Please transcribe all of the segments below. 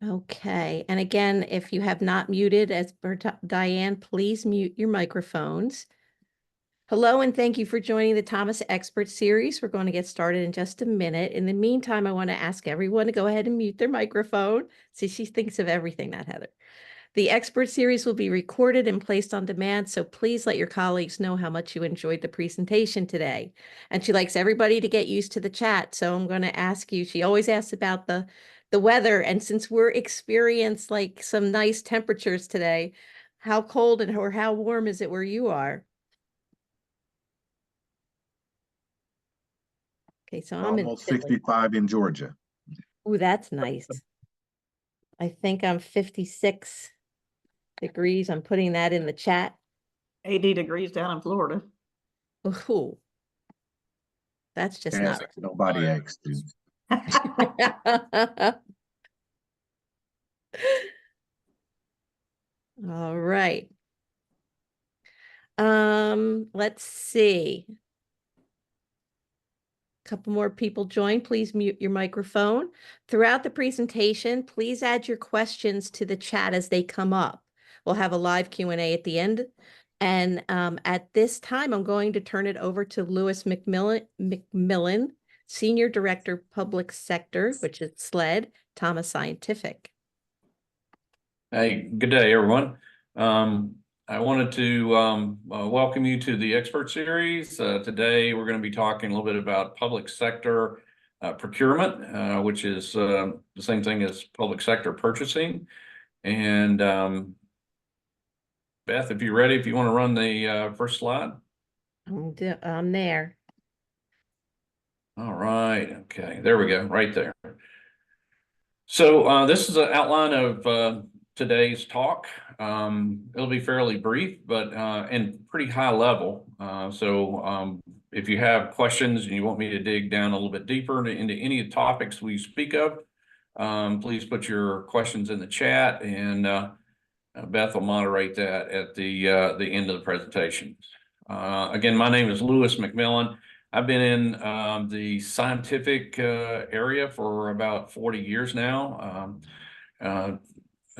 Okay, and again, if you have not muted as per Diane, please mute your microphones. Hello, and thank you for joining the Thomas Expert Series. We're going to get started in just a minute. In the meantime, I want to ask everyone to go ahead and mute their microphone. See, she thinks of everything, that Heather. The Expert Series will be recorded and placed on demand, so please let your colleagues know how much you enjoyed the presentation today. And she likes everybody to get used to the chat, so I'm going to ask you, she always asks about the weather, and since we're experiencing like some nice temperatures today, how cold or how warm is it where you are? Okay, so I'm in Almost Philly. 65 in Georgia. Ooh, that's nice. I think I'm 56 degrees. I'm putting that in the chat. 80 degrees down in Florida. Ooh, that's just not Ask, nobody asked you. All right. Let's see. A couple more people join. Please mute your microphone. Throughout the presentation, please add your questions to the chat as they come up. We'll have a live Q&A at the end. And at this time, I'm going to turn it over to Louis McMillan, Senior Director, Public Sector, which is SLED, Thomas Scientific. Hey, good day, everyone. I wanted to welcome you to the Expert Series. Today, we're going to be talking a little bit about public sector procurement, which is the same thing as public sector purchasing. And Beth, if you're ready, if you want to run the first slide. I'm there. All right. Okay, there we go, right there. So this is an outline of today's talk. It'll be fairly brief, but and pretty high level. If you have questions and you want me to dig down a little bit deeper into any of the topics we speak of, please put your questions in the chat, and Beth will moderate that at the end of the presentation. Again, my name is Louis McMillan. I've been in the scientific area for about 40 years now.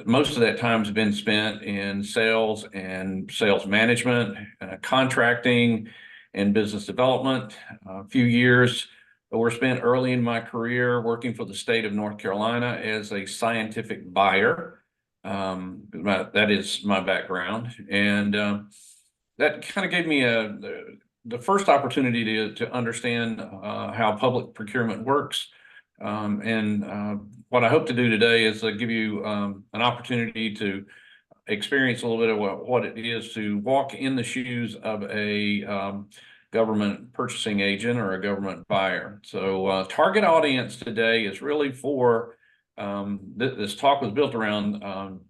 Most of that time has been spent in sales and sales management, contracting, and business development. A few years were spent early in my career working for the state of North Carolina as a scientific buyer. That is my background, and that kind of gave me the first opportunity to understand how public procurement works. What I hope to do today is give you an opportunity to experience a little bit of what it is to walk in the shoes of a government purchasing agent or a government buyer. So target audience today is really for, this talk was built around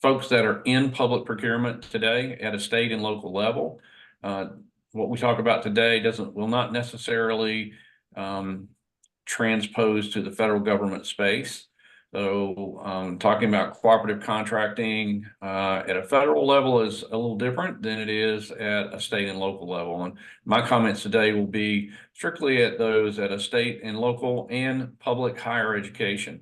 folks that are in public procurement today at a state and local level. What we talk about today will not necessarily transpose to the federal government space. So talking about cooperative contracting at a federal level is a little different than it is at a state and local level. And my comments today will be strictly at those at a state and local and public higher education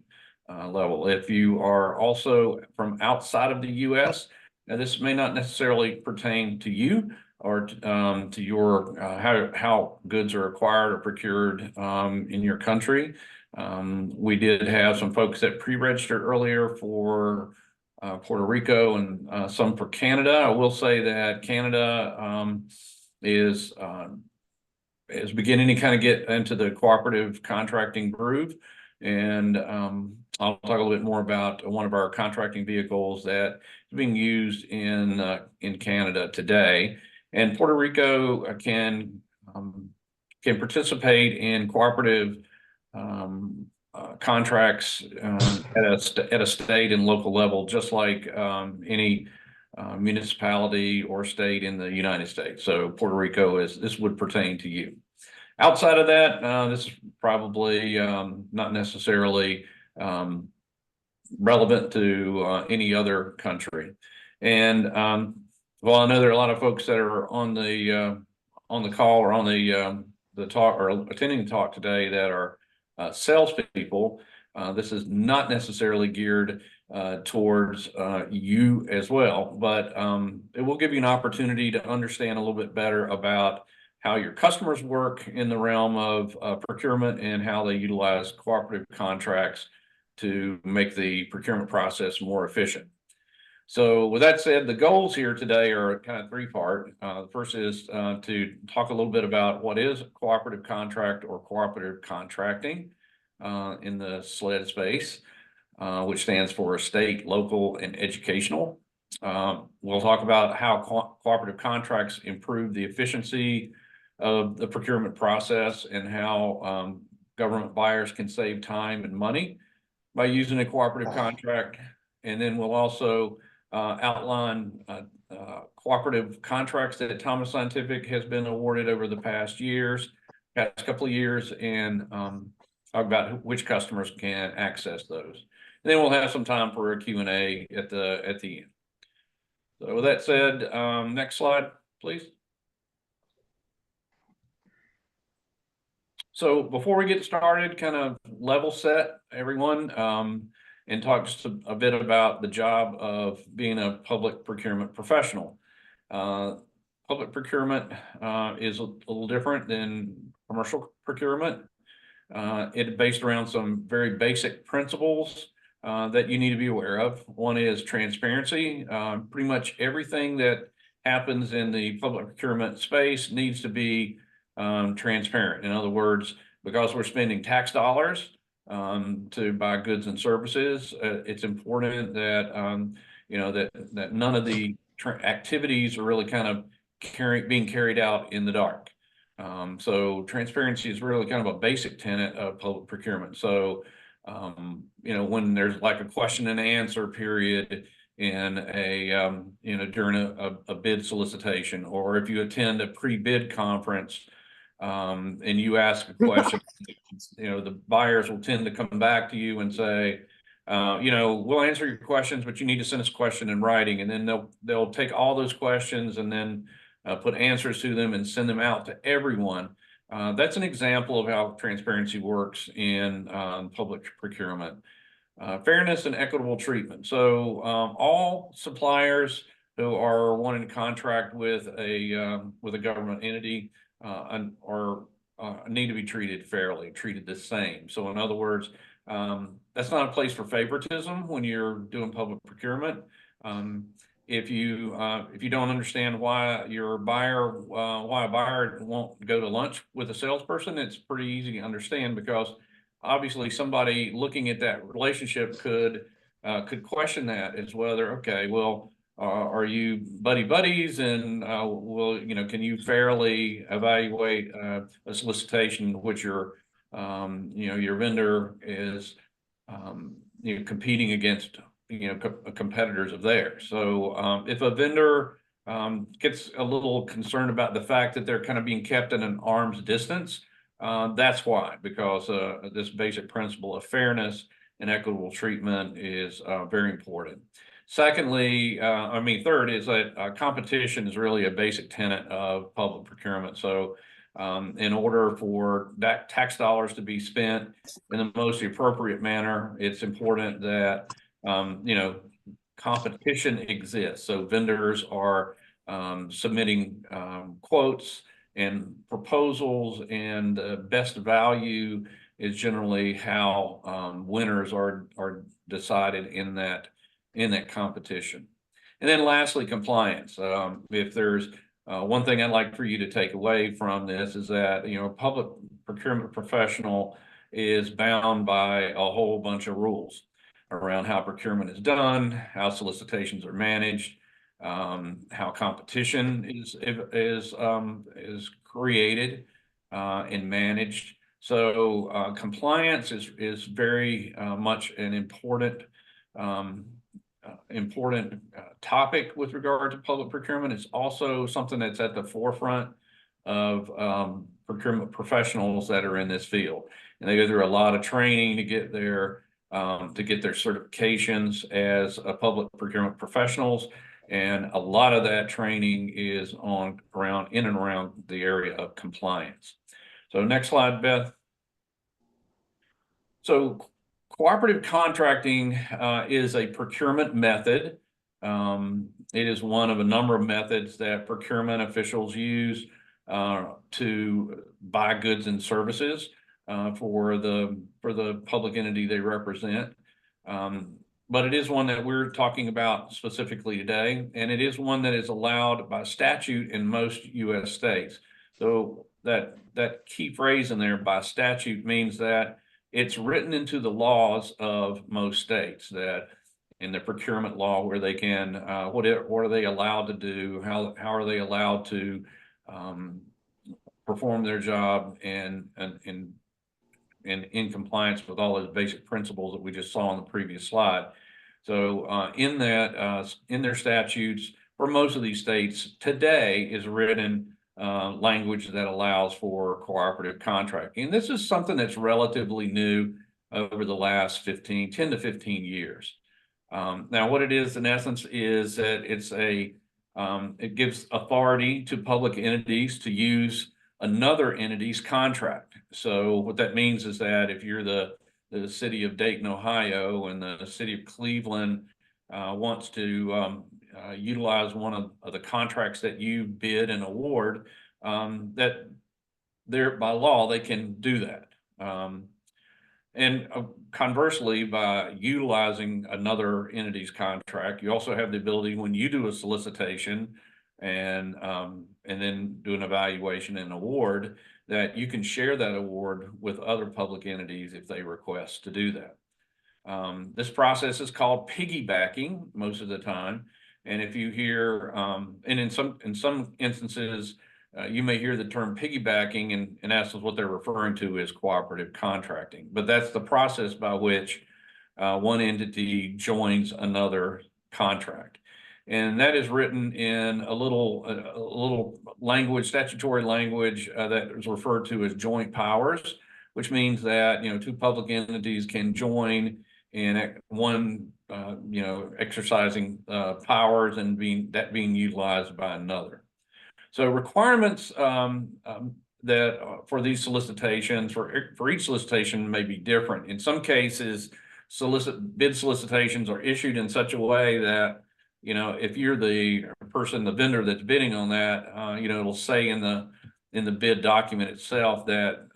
level. If you are also from outside of the U.S., now this may not necessarily pertain to you or to your how goods are acquired or procured in your country. We did have some folks that pre-registered earlier for Puerto Rico and some for Canada. I will say that Canada is beginning to kind of get into the cooperative contracting groove, and I'll talk a little bit more about one of our contracting vehicles that is being used in Canada today. And Puerto Rico can participate in cooperative contracts at a state and local level, just like any municipality or state in the United States. So Puerto Rico this would pertain to you. Outside of that, this is probably not necessarily relevant to any other country. And well, I know there are a lot of folks that are on the call or on the talk or attending the talk today that are salespeople. This is not necessarily geared towards you as well, but it will give you an opportunity to understand a little bit better about how your customers work in the realm of procurement and how they utilize cooperative contracts to make the procurement process more efficient. So with that said, the goals here today are kind of three-part. The first is to talk a little bit about what is a cooperative contract or cooperative contracting in the SLED space, which stands for state, local, and educational. We'll talk about how cooperative contracts improve the efficiency of the procurement process and how government buyers can save time and money by using a cooperative contract. And then we'll also outline cooperative contracts that Thomas Scientific has been awarded over the past couple of years, and talk about which customers can access those. And then we'll have some time for a Q&A at the end. So with that said, next slide, please. So before we get started, kind of level set everyone and talk just a bit about the job of being a public procurement professional. Public procurement is a little different than commercial procurement. It's based around some very basic principles that you need to be aware of. One is transparency. Pretty much everything that happens in the public procurement space needs to be transparent. In other words, because we're spending tax dollars to buy goods and services, it's important that that none of the activities are really kind of being carried out in the dark. So transparency is really kind of a basic tenet of public procurement. So when there's like a question and answer period in a during a bid solicitation, or if you attend a pre-bid conference and you ask a question, the buyers will tend to come back to you and say, we'll answer your questions, but you need to send us a question in writing. And then they'll take all those questions and then put answers to them and send them out to everyone. That's an example of how transparency works in public procurement. Fairness and equitable treatment. So all suppliers who are wanting to contract with a government entity need to be treated fairly, treated the same. So in other words, that's not a place for favoritism when you're doing public procurement. If you don't understand why a buyer won't go to lunch with a salesperson, it's pretty easy to understand, because obviously somebody looking at that relationship could question that as whether, okay, well, are you buddies, and can you fairly evaluate a solicitation in which your vendor is competing against competitors of theirs. So if a vendor gets a little concerned about the fact that they're kind of being kept at an arm's distance, that's why, because this basic principle of fairness and equitable treatment is very important. Secondly, third is that competition is really a basic tenet of public procurement. So in order for that tax dollars to be spent in the most appropriate manner, it's important that competition exists. So vendors are submitting quotes and proposals, and best value is generally how winners are decided in that competition. And then lastly, compliance. If there's one thing I'd like for you to take away from this is that a public procurement professional is bound by a whole bunch of rules around how procurement is done, how solicitations are managed, how competition is created and managed. So compliance is very much an important topic with regard to public procurement. It's also something that's at the forefront of procurement professionals that are in this field, and they go through a lot of training to get their certifications as public procurement professionals, and a lot of that training is in and around the area of compliance. So next slide, Beth. So Cooperative contracting is a procurement method. It is one of a number of methods that procurement officials use to buy goods and services for the public entity they represent. But it is one that we're talking about specifically today, and it is one that is allowed by statute in most U.S. states. So that key phrase in there, by statute, means that it's written into the laws of most states, that in the procurement law, where they can, what are they allowed to do? How are they allowed to perform their job and in compliance with all those basic principles that we just saw on the previous slide. So in their statutes for most of these states today is written language that allows for cooperative contracting. And this is something that's relatively new over the last 10 to 15 years. Now, what it is in essence is that it gives authority to public entities to use another entity's contract. So what that means is that if you're the city of Dayton, Ohio, and the city of Cleveland wants to utilize one of the contracts that you bid and award, that by law, they can do that. And conversely, by utilizing another entity's contract, you also have the ability, when you do a solicitation and then do an evaluation and award, that you can share that award with other public entities if they request to do that. This process is called piggybacking most of the time. And if you hear, and in some instances, you may hear the term piggybacking, and in essence, what they're referring to is cooperative contracting. But that's the process by which one entity joins another contract. And that is written in a little language, statutory language that is referred to as joint powers, which means that, two public entities can join in one, exercising powers and being utilized by another. So requirements that for these solicitations, for each solicitation may be different. In some cases, bid solicitations are issued in such a way that, if you're the vendor that's bidding on that, it'll say in the bid document itself that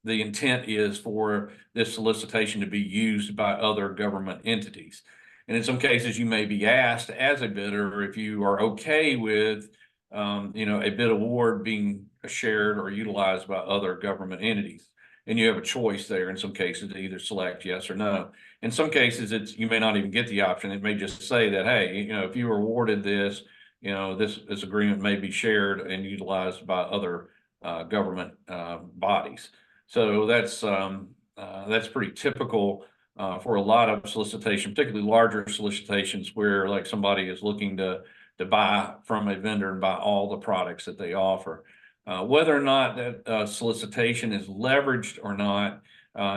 the intent is for this solicitation to be used by other government entities. And in some cases, you may be asked as a bidder if you are okay with a bid award being shared or utilized by other government entities. And you have a choice there in some cases to either select yes or no. In some cases, you may not even get the option. It may just say that, hey, if you were awarded this, this agreement may be shared and utilized by other government bodies. So that's pretty typical for a lot of solicitation, particularly larger solicitations where like somebody is looking to buy from a vendor and buy all the products that they offer. Whether or not that solicitation is leveraged or not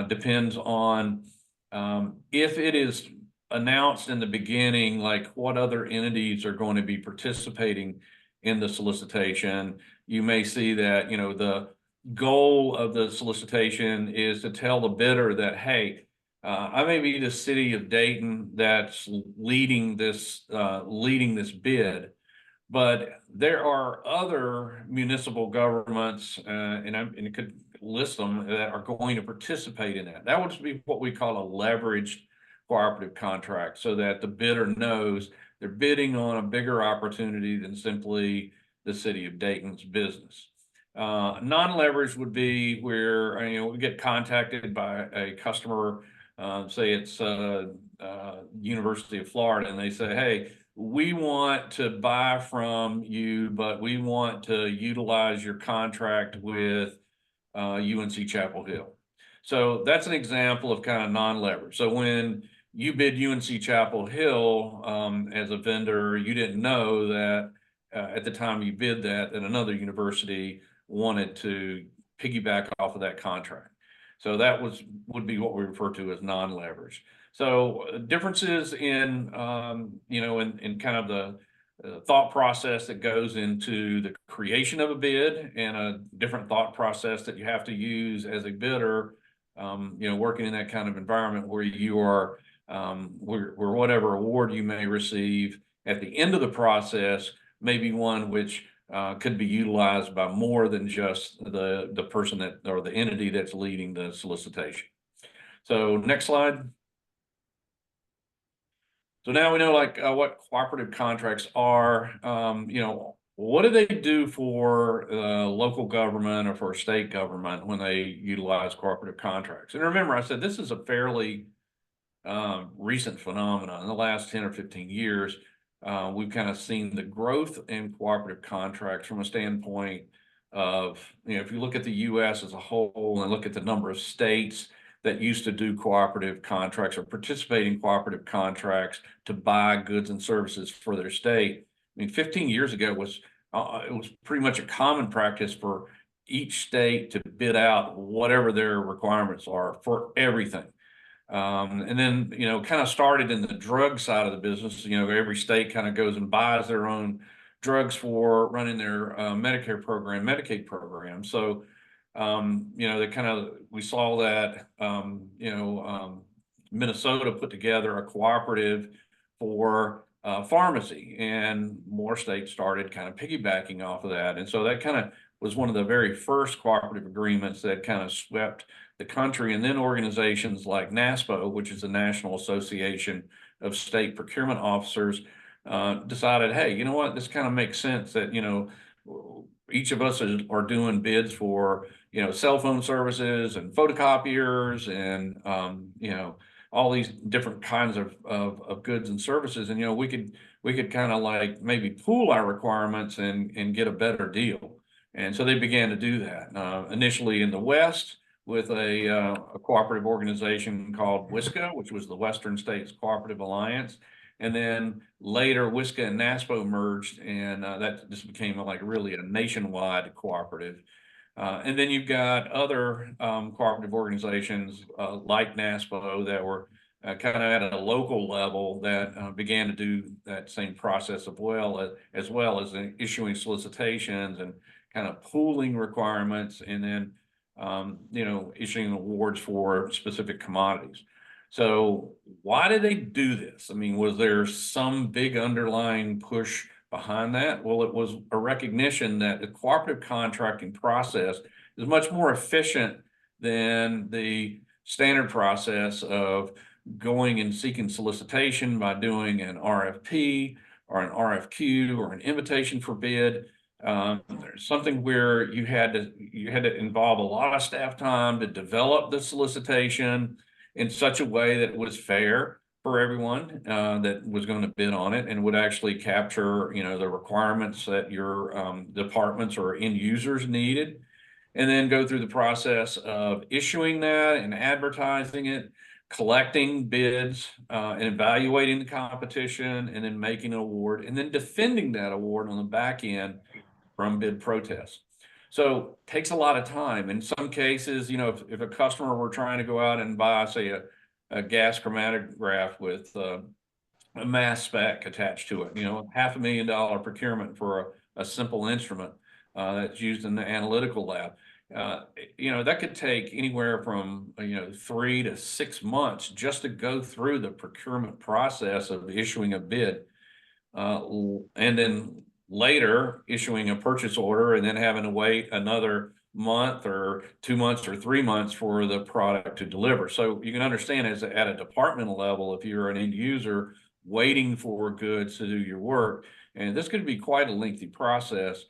depends on if it is announced in the beginning, like what other entities are going to be participating in the solicitation. You may see that, the goal of the solicitation is to tell the bidder that, hey, I may be the city of Dayton that's leading this bid, but there are other municipal governments, and it could list them, that are going to participate in that. That would be what we call a leveraged cooperative contract, so that the bidder knows they're bidding on a bigger opportunity than simply the city of Dayton's business. Non-leveraged would be where we get contacted by a customer, say it's University of Florida, and they say, hey, we want to buy from you, but we want to utilize your contract with UNC Chapel Hill. So that's an example of kind of non-leverage. So when you bid UNC Chapel Hill as a vendor, you didn't know that at the time you bid that another university wanted to piggyback off of that contract. So that would be what we refer to as non-leverage. So differences in in kind of the thought process that goes into the creation of a bid, and a different thought process that you have to use as a bidder working in that kind of environment where you are, where whatever award you may receive at the end of the process may be one which could be utilized by more than just the person that, or the entity that's leading the solicitation. So next slide. So now we know what cooperative contracts are. What do they do for local government or for state government when they utilize cooperative contracts? And remember, I said this is a fairly recent phenomenon. In the last 10 or 15 years, we've kind of seen the growth in cooperative contracts from a standpoint of, if you look at the US as a whole and look at the number of states that used to do cooperative contracts or participate in cooperative contracts to buy goods and services for their state. I mean, 15 years ago it was pretty much a common practice for each state to bid out whatever their requirements are for everything. And then, kind of started in the drug side of the business. Every state kind of goes and buys their own drugs for running their Medicare program, Medicaid program. So, we saw that, Minnesota put together a cooperative for pharmacy, and more states started kind of piggybacking off of that. And so that kind of was one of the very first cooperative agreements that kind of swept the country. And then organizations like NASPO, which is the National Association of State Procurement Officers, decided, hey, you know what, this kind of makes sense that, each of us are doing bids for, cell phone services and photocopiers and, all these different kinds of goods and services. And, we could kind of like maybe pool our requirements and get a better deal. And so they began to do that initially in the West with a cooperative organization called WSCA, which was the Western States Cooperative Alliance. And then later WSCA and NASPO merged, and that just became like really a nationwide cooperative. And then you've got other cooperative organizations like NASPO that were kind of at a local level that began to do that same process as well as issuing solicitations and kind of pooling requirements, and then issuing awards for specific commodities. So why did they do this? I mean, was there some big underlying push behind that? Well, it was a recognition that the cooperative contracting process is much more efficient than the standard process of going and seeking solicitation by doing an RFP or an RFQ or an invitation for bid. There's something where you had to involve a lot of staff time to develop the solicitation in such a way that was fair for everyone that was going to bid on it, and would actually capture, the requirements that your departments or end users needed, and then go through the process of issuing that and advertising it, collecting bids, and evaluating the competition, and then making an award, and then defending that award on the back end from bid protests. So it takes a lot of time. In some cases, if a customer were trying to go out and buy, say, a gas chromatograph with a mass spec attached to it, $500,000 procurement for a simple instrument that's used in the analytical lab, that could take anywhere from 3 to 6 months just to go through the procurement process of issuing a bid, and then later issuing a purchase order, and then having to wait another month or 2 months or 3 months for the product to deliver. So you can understand, as at a departmental level, if you're an end user waiting for goods to do your work, and this could be quite a lengthy process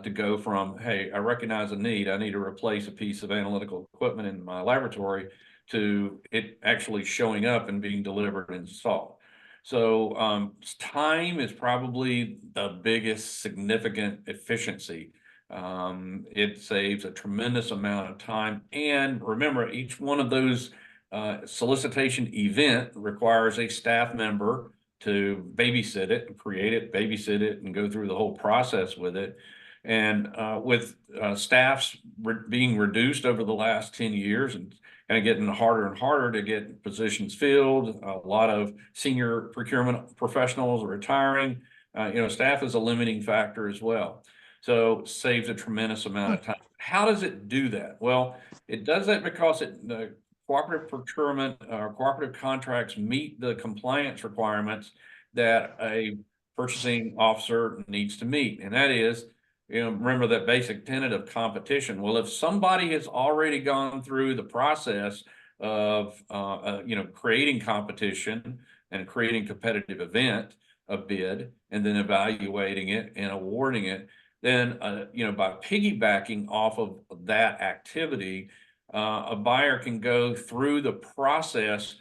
to go from, hey, I recognize a need, I need to replace a piece of analytical equipment in my laboratory, to it actually showing up and being delivered and installed. So time is probably the biggest significant efficiency. It saves a tremendous amount of time. And remember, each one of those solicitation event requires a staff member to babysit it, create it, babysit it, and go through the whole process with it. And with staffs being reduced over the last 10 years and getting harder and harder to get positions filled, a lot of senior procurement professionals are retiring, staff is a limiting factor as well. So saves a tremendous amount of time. How does it do that? Well, it does that because cooperative procurement or cooperative contracts meet the compliance requirements that a purchasing officer needs to meet. And that is, remember that basic tenet of competition. Well, if somebody has already gone through the process of, creating competition and creating competitive event, a bid, and then evaluating it and awarding it, then, by piggybacking off of that activity, a buyer can go through the process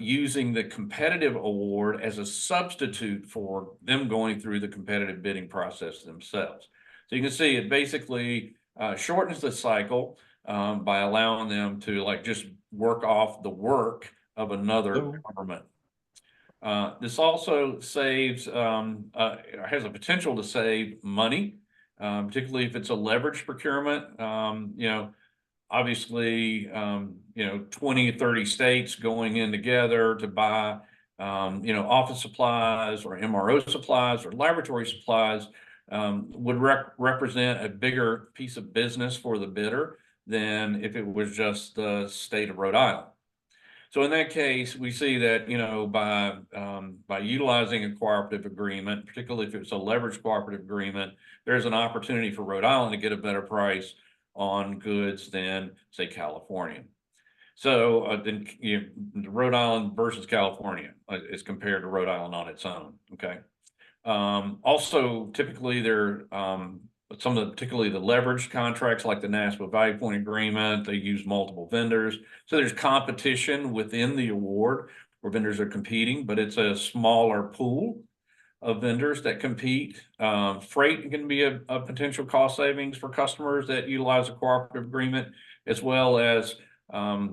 using the competitive award as a substitute for them going through the competitive bidding process themselves. So you can see it basically shortens the cycle by allowing them to just work off the work of another government. This also saves, has a potential to save money, particularly if it's a leveraged procurement. Obviously, 20 or 30 states going in together to buy, office supplies or MRO supplies or laboratory supplies would represent a bigger piece of business for the bidder than if it was just the state of Rhode Island. So in that case, we see that, by utilizing a cooperative agreement, particularly if it's a leveraged cooperative agreement, there's an opportunity for Rhode Island to get a better price on goods than, say, California. So then Rhode Island versus California is compared to Rhode Island on its own. Okay. Also, typically some of the, particularly the leveraged contracts like the NASPA Value Point Agreement, they use multiple vendors. So there's competition within the award where vendors are competing, but it's a smaller pool of vendors that compete. Freight can be a potential cost savings for customers that utilize a cooperative agreement, as well as,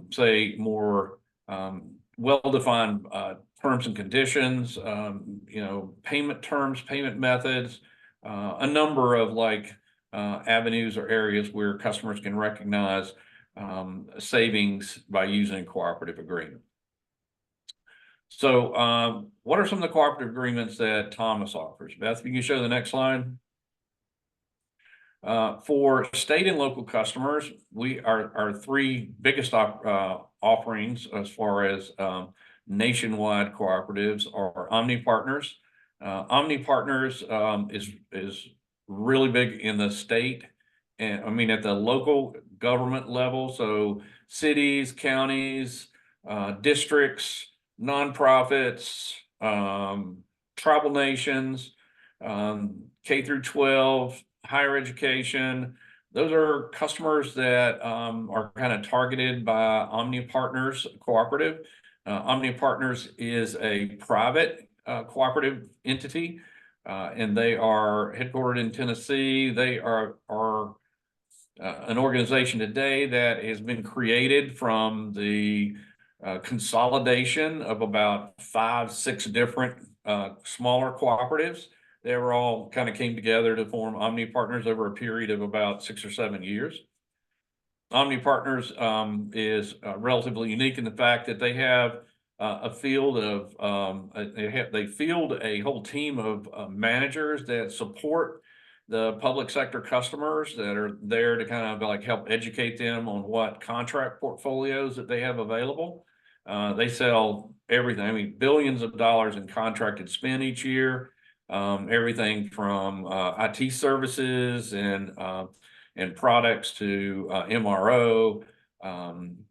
say, more well-defined terms and conditions, payment terms, payment methods, a number of avenues or areas where customers can recognize savings by using a cooperative agreement. So what are some of the cooperative agreements that Thomas offers? Beth, you can show the next slide. For state and local customers, our three biggest offerings as far as nationwide cooperatives are Omni Partners. Omni Partners is really big in the state, and I mean at the local government level. So cities, counties, districts, nonprofits, tribal nations, K through 12, higher education. Those are customers that are kind of targeted by Omni Partners Cooperative. Omni Partners is a private cooperative entity, and they are headquartered in Tennessee. They are an organization today that has been created from the consolidation of about 5-6 different smaller cooperatives. They were all kind of came together to form Omni Partners over a period of about 6 or 7 years. Omni Partners is relatively unique in the fact that they have a field of they field a whole team of managers that support the public sector customers that are there to kind of help educate them on what contract portfolios that they have available. They sell everything. I mean, billions of dollars in contracted spend each year. Everything from IT services and products to MRO,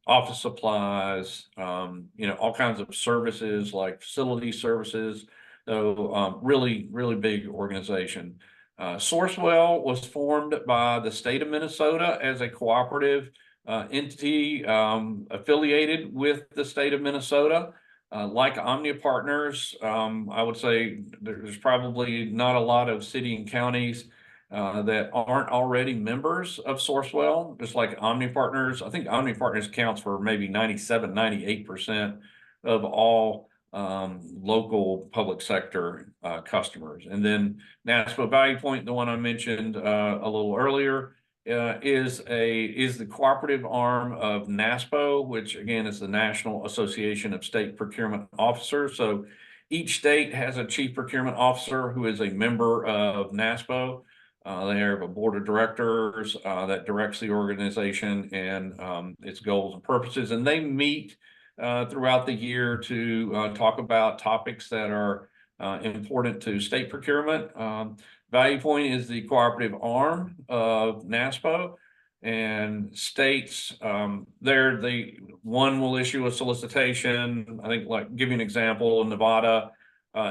office supplies, all kinds of services like facility services. So really, really big organization. Sourcewell was formed by the state of Minnesota as a cooperative entity affiliated with the state of Minnesota. Like Omni Partners, I would say there's probably not a lot of city and counties that aren't already members of Sourcewell, just like Omni Partners. I think Omni Partners counts for maybe 97-98% of all local public sector customers. And then NASPA Value Point, the one I mentioned a little earlier, is the cooperative arm of NASPO, which again is the National Association of State Procurement Officers. So each state has a chief procurement officer who is a member of NASPO. They have a board of directors that directs the organization and its goals and purposes, and they meet throughout the year to talk about topics that are important to state procurement. Value Point is the cooperative arm of NASPO, and states, they're the one will issue a solicitation. I think, like, give you an example, Nevada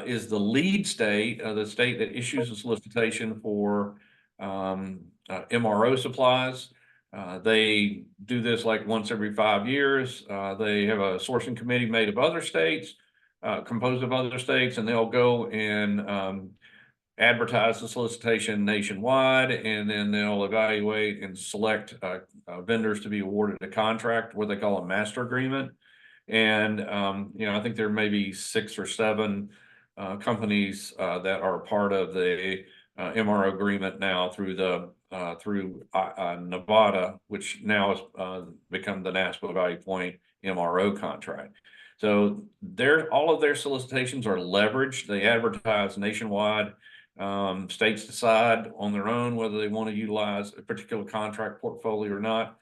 is the lead state, the state that issues a solicitation for MRO supplies. They do this like once every 5 years. They have a sourcing committee made of other states, composed of other states, and they'll go and advertise the solicitation nationwide, and then they'll evaluate and select vendors to be awarded a contract, what they call a master agreement. And I think there may be 6 or 7 companies that are part of the MRO agreement now through Nevada, which now has become the NASPO Value Point MRO contract. So all of their solicitations are leveraged. They advertise nationwide. States decide on their own whether they want to utilize a particular contract portfolio or not.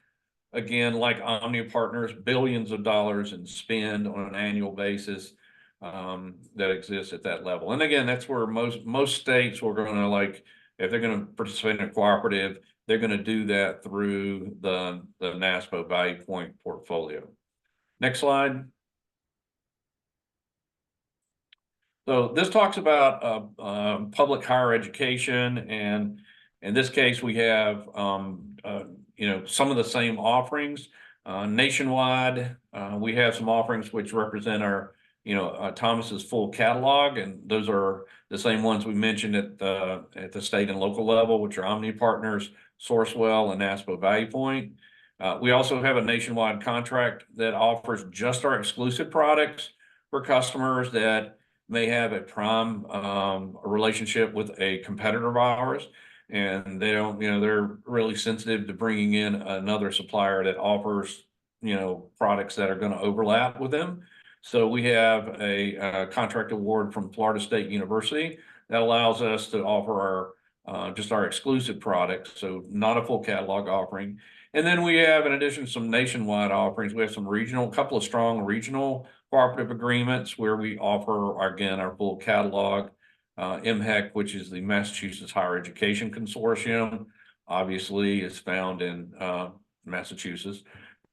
Again, like Omnia Partners, billions of dollars in spend on an annual basis that exists at that level. And again, that's where most states are going to, like, if they're going to participate in a cooperative, they're going to do that through the NASPO Value Point portfolio. Next slide. So this talks about public higher education, and in this case, we have some of the same offerings nationwide. We have some offerings which represent our Thomas's full catalog, and those are the same ones we mentioned at the state and local level, which are Omni Partners, Sourcewell, and NASPO Value Point. We also have a nationwide contract that offers just our exclusive products for customers that may have a prime relationship with a competitor of ours, and they don't, they're really sensitive to bringing in another supplier that offers, products that are going to overlap with them. So we have a contract award from Florida State University that allows us to offer just our exclusive products, so not a full catalog offering. And then we have, in addition, some nationwide offerings. We have some couple of strong regional cooperative agreements where we offer, again, our full catalog. MHEC, which is the Massachusetts Higher Education Consortium, obviously is found in Massachusetts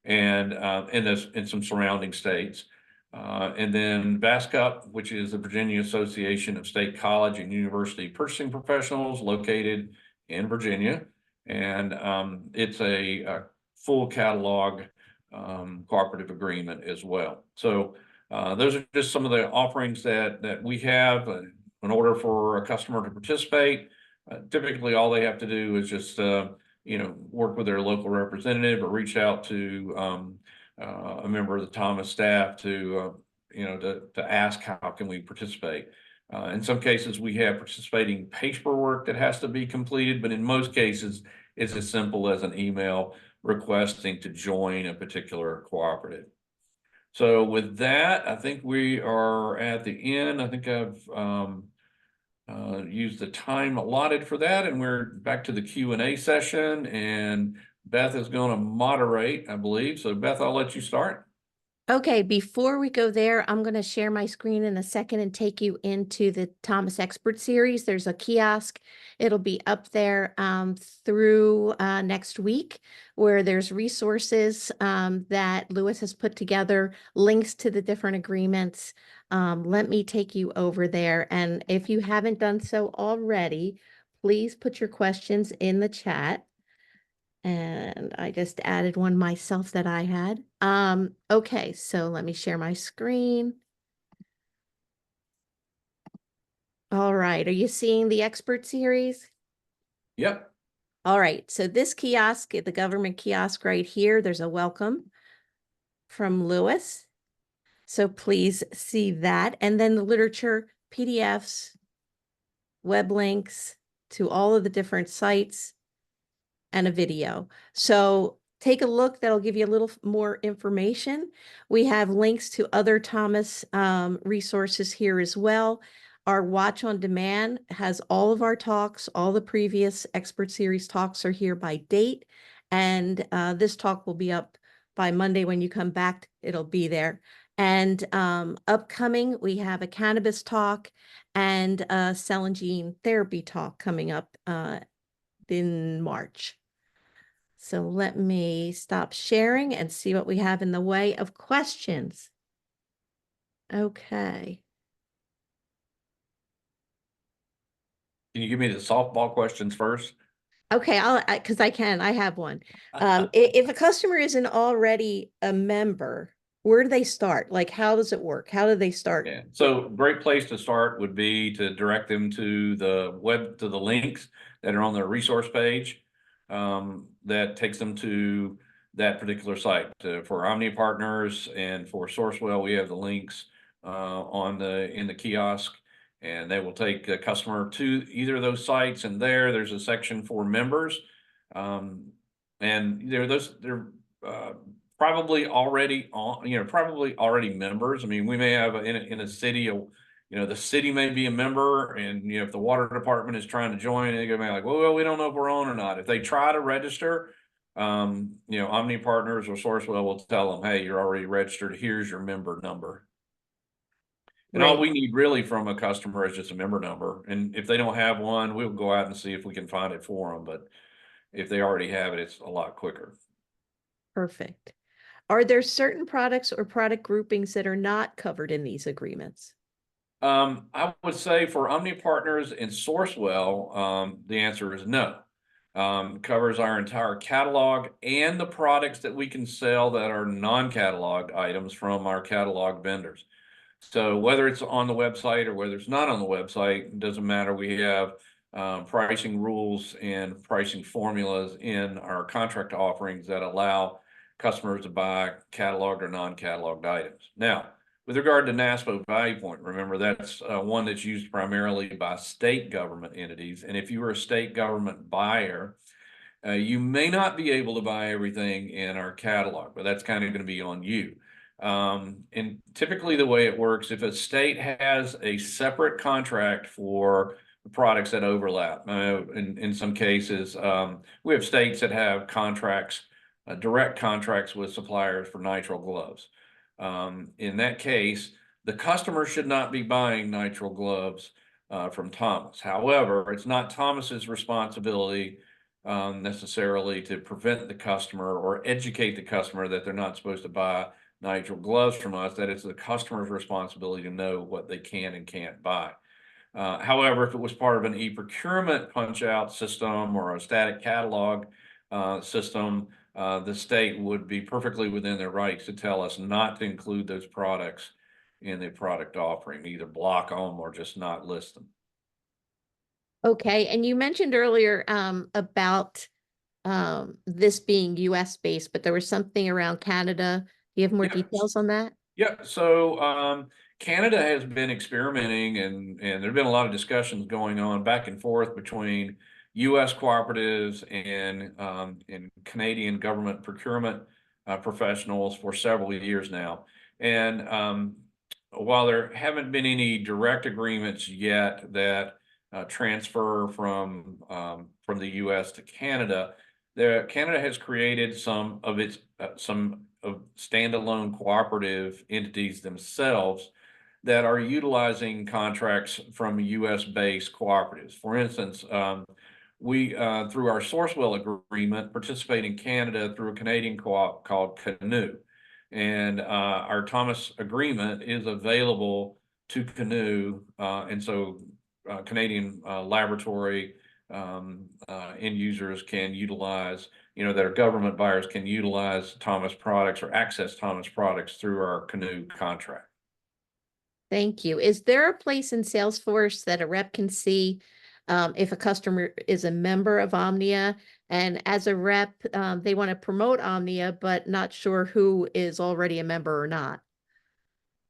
and in some surrounding states. And then VASCUP, which is the Virginia Association of State College and University Purchasing Professionals, located in Virginia. And it's a full catalog cooperative agreement as well. So those are just some of the offerings that we have. In order for a customer to participate, typically all they have to do is just work with their local representative or reach out to a member of the Thomas staff to ask how can we participate. In some cases, we have participating paperwork that has to be completed, but in most cases, it's as simple as an email requesting to join a particular cooperative. So with that, I think we are at the end. I think I've used the time allotted for that, and we're back to the Q&A session, and Beth is going to moderate, I believe. So Beth, I'll let you start. Okay, before we go there, I'm going to share my screen in a second and take you into the Thomas Expert Series. There's a kiosk. It'll be up there through next week, where there's resources that Lewis has put together, links to the different agreements. Let me take you over there. And if you haven't done so already, please put your questions in the chat. And I just added one myself that I had. Okay, so let me share my screen. All right, are you seeing the expert series? Yep. All right, so this kiosk, the government kiosk right here, there's a welcome from Lewis. So please see that. And then the literature, PDFs, web links to all of the different sites, and a video. So take a look. That'll give you a little more information. We have links to other Thomas resources here as well. Our Watch on Demand has all of our talks, all the previous Expert Series talks are here by date. And this talk will be up by Monday. When you come back, it'll be there. And upcoming, we have a cannabis talk and a cell and gene therapy talk coming up in March. So let me stop sharing and see what we have in the way of questions. Okay. Can you give me the softball questions first? Okay, I have one. If a customer isn't already a member, where do they start? Like, how does it work? How do they start? Yeah, so great place to start would be to direct them to the links that are on their resource page. That takes them to that particular site. For Omnia partners and for Sourcewell, we have the links in the kiosk, and they will take a customer to either of those sites. And there's a section for members, and they're probably already members. I mean, we may have in a city, the city may be a member, and if the water department is trying to join, they're gonna be like, well, we don't know if we're on or not. If they try to register, Omni Partners or Sourcewell will tell them, hey, you're already registered. Here's your member number. And all Right. we need really from a customer is just a member number. And if they don't have one, we'll go out and see if we can find it for them. But if they already have it, it's a lot quicker. Perfect. Are there certain products or product groupings that are not covered in these agreements? I would say for Omni Partners and Sourcewell, the answer is no. Covers our entire catalog and the products that we can sell that are non-catalog items from our catalog vendors. So whether it's on the website or whether it's not on the website, it doesn't matter. We have pricing rules and pricing formulas in our contract offerings that allow customers to buy cataloged or non-cataloged items. Now, with regard to NASPO Value Point, remember that's one that's used primarily by state government entities. And if you are a state government buyer, you may not be able to buy everything in our catalog, but that's kind of going to be on you. And typically the way it works, if a state has a separate contract for products that overlap, in some cases, we have states that have contracts, direct contracts with suppliers for nitrile gloves. In that case, the customer should not be buying nitrile gloves from Thomas. However, it's not Thomas's responsibility necessarily to prevent the customer or educate the customer that they're not supposed to buy nitrile gloves from us. That it's the customer's responsibility to know what they can and can't buy. However, if it was part of an e-procurement punch-out system or a static catalog system, the state would be perfectly within their rights to tell us not to include those products in the product offering, either block them or just not list them. Okay, and you mentioned earlier about this being US based, but there was something around Canada. Do you have more Yeah. details on that? Yeah, so Canada has been experimenting, and there have been a lot of discussions going on back and forth between U.S. cooperatives and Canadian government procurement professionals for several years now. And while there haven't been any direct agreements yet that transfer from the U.S. to Canada, Canada has created some of standalone cooperative entities themselves that are utilizing contracts from US-based cooperatives. For instance, we, through our Sourcewell agreement, participate in Canada through a Canadian co-op called Canoe. And our Thomas agreement is available to Canoe. And so Canadian laboratory end users can utilize, that are government buyers can utilize Thomas products or access Thomas products through our Canoe contract. Thank you. Is there a place in Salesforce that a rep can see if a customer is a member of Omnia, and as a rep, they want to promote Omnia, but not sure who is already a member or not?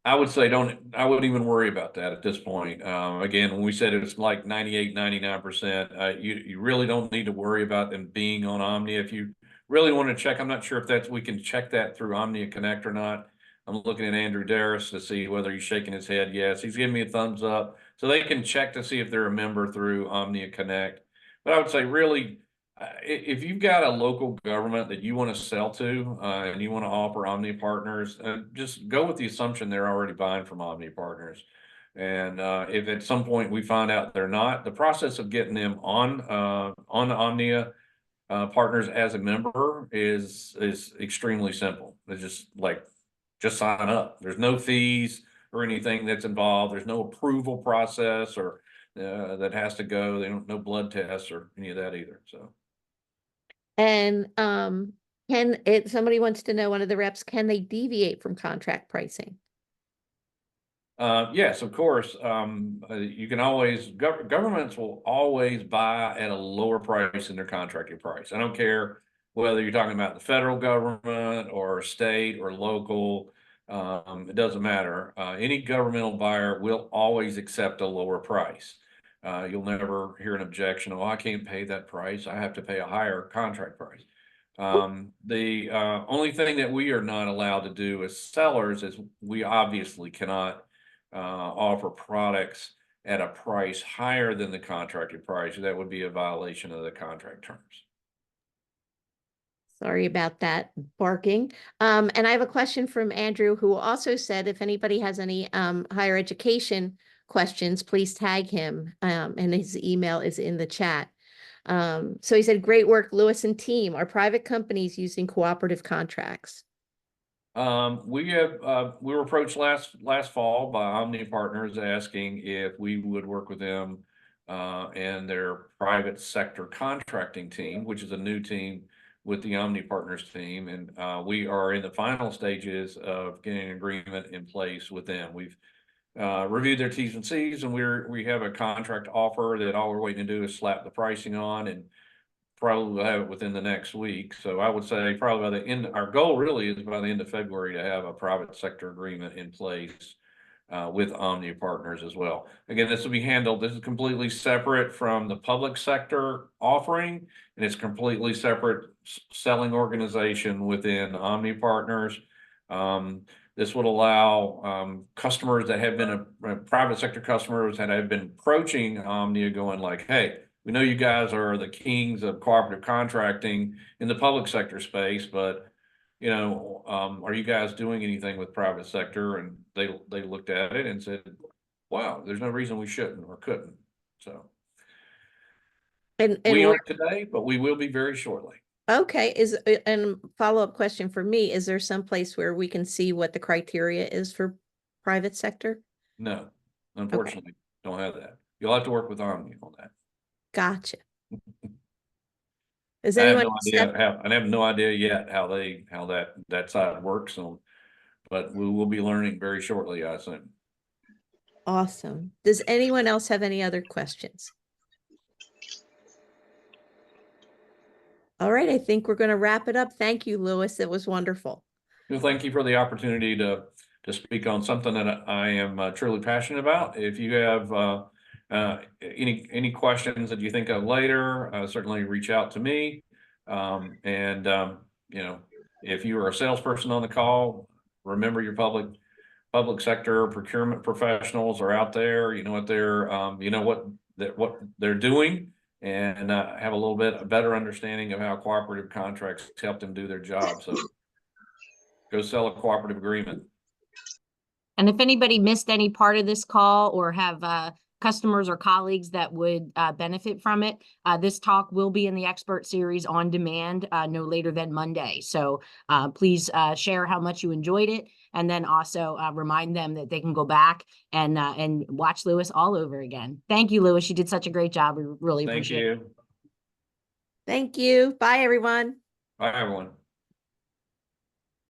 I would say I wouldn't even worry about that at this point. Again, when we said it's like 98, 99%, you really don't need to worry about them being on Omnia. If you really want to check, I'm not sure if we can check that through Omnia Connect or not. I'm looking at Andrew Darris to see whether he's shaking his head. Yes, he's giving me a thumbs up. So they can check to see if they're a member through Omnia Connect. But I would say really, if you've got a local government that you want to sell to and you want to offer Omnia partners, just go with the assumption they're already buying from Omnia partners. And if at some point we find out they're not, the process of getting them on Omnia partners as a member is extremely simple. It's just sign up. There's no fees or anything that's involved. There's no approval process or that has to go. They don't no blood tests or any of that either. So. And somebody wants to know, one of the reps, can they deviate from contract pricing? Yes, of course. You can always, governments will always buy at a lower price than their contracted price. I don't care whether you're talking about the federal government or state or local. It doesn't matter. Any governmental buyer will always accept a lower price. You'll never hear an objection. Oh, I can't pay that price. I have to pay a higher contract price. The only thing that we are not allowed to do as sellers is we obviously cannot offer products at a price higher than the contracted price. That would be a violation of the contract terms. Sorry about that barking. And I have a question from Andrew, who also said if anybody has any higher education questions, please tag him. And his email is in the chat. So he said, great work, Lewis and team. Are private companies using cooperative contracts? We were approached last fall by Omni Partners asking if we would work with them and their private sector contracting team, which is a new team with the Omni Partners team. And we are in the final stages of getting an agreement in place with them. We've reviewed their T's and C's, and we have a contract offer that all we're waiting to do is slap the pricing on, and probably will have it within the next week. So I would say probably by the end, our goal really is by the end of February to have a private sector agreement in place with Omnia Partners as well. Again, this will be handled. This is completely separate from the public sector offering, and it's completely separate selling organization within Omnia Partners. This would allow customers that have been private sector customers that have been approaching Omnia going like, hey, we know you guys are the kings of cooperative contracting in the public sector space, but you know, are you guys doing anything with private sector? And they looked at it and said, wow, there's no reason we shouldn't or couldn't. So And we aren't today, but we will be very shortly. Okay, and follow-up question for me, is there some place where we can see what the criteria is for private sector? No, unfortunately, don't have that. You'll have to work with Omni on that. Gotcha. Is I have anyone no idea I have no idea yet how that side works on, but we will be learning very shortly, I assume. Awesome. Does anyone else have any other questions? All right, I think we're going to wrap it up. Thank you, Lewis. It was wonderful. Well, thank you for the opportunity to speak on something that I am truly passionate about. If you have any questions that you think of later, certainly reach out to me. You know, if you are a salesperson on the call, remember your public sector procurement professionals are out there. You know what what they're doing, and have a little bit better understanding of how cooperative contracts help them do their job. So go sell a cooperative agreement. And if anybody missed any part of this call or have customers or colleagues that would benefit from it, this talk will be in the expert series on demand no later than Monday. So please share how much you enjoyed it, and then also remind them that they can go back and watch Lewis all over again. Thank you, Lewis. You did such a great job. We really appreciate it. Thank you. Thank you. Bye, everyone. Bye, everyone.